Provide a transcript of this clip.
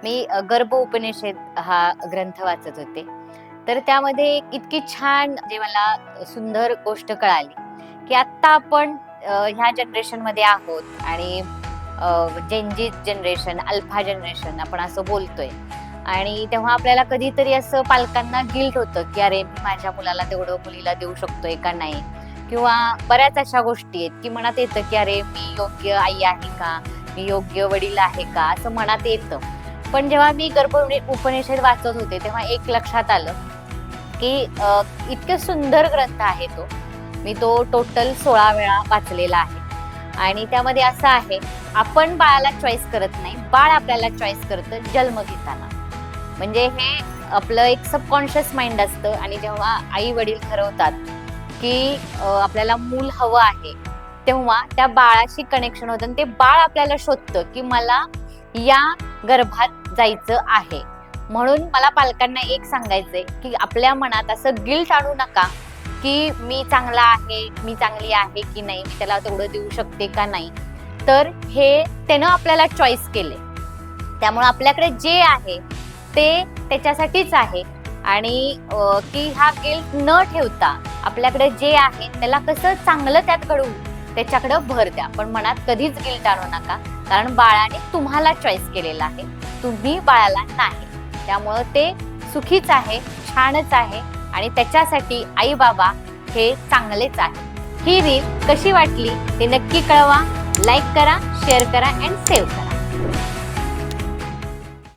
मी गर्भ उपनिषद हा ग्रंथ वाचत होते. तर त्यामध्ये एक इतकी छान म्हणजे मला सुंदर गोष्ट कळाली, की आत्ता आपण ह्या जनरेशनमध्ये आहोत आणि जेनजी जनरेशन, अल्फा जनरेशन आपण असं बोलतोय. आणि तेव्हा आपल्याला कधीतरी असं पालकांना गिल्ट होतं, की अरे मी माझ्या मुलाला तेवढं मुलीला देऊ शकतोय का नाही? किंवा बऱ्याच अशा गोष्टी आहेत, की मनात येतं, की अरे मी योग्य आई आहे का? मी योग्य वडील आहे का? असं मनात येतं. पण जेव्हा मी गर्भ उपनिषद वाचत होते तेव्हा एक लक्षात आलं, की इतकं सुंदर ग्रंथ आहे तो. मी तो टोटल 16 वेळा वाचलेला आहे. आणि त्यामध्ये असं आहे, आपण बाळाला चॉईस करत नाही, बाळ आपल्याला चॉईस करतं जन्म घेताना. म्हणजे हे आपलं एक सबकॉन्शियस माइंड असतं आणि जेव्हा आई वडील ठरवतात, की आपल्याला मूल हवं आहे, तेव्हा त्या बाळाशी कनेक्शन होतं आणि ते बाळ आपल्याला शोधतं, की मला या गर्भात जायचं आहे. म्हणून मला पालकांना एक सांगायचंय, की आपल्या मनात असं गिल्ट आणू नका, की मी चांगला आहे, मी चांगली आहे की नाही, मी त्याला तेवढं देऊ शकते का नाही. तर हे त्यानं आपल्याला चॉईस केले. त्यामुळे आपल्याकडे जे आहे ते त्याच्यासाठीच आहे. आणि की हा गिल्ट न ठेवता आपल्याकडे जे आहे त्याला कसं चांगलं त्यात घडवू त्याच्याकडे भर द्या. पण मनात कधीच गिल्ट आणू नका, कारण बाळाने तुम्हाला चॉईस केलेला आहे, तुम्ही बाळाला नाही. त्यामुळं ते सुखीच आहे, छानच आहे आणि त्याच्यासाठी आई बाबा हे चांगलेच आहे. ही रील कशी वाटली ते नक्की कळवा. लाईक करा, शेअर करा अँड सेव्ह करा.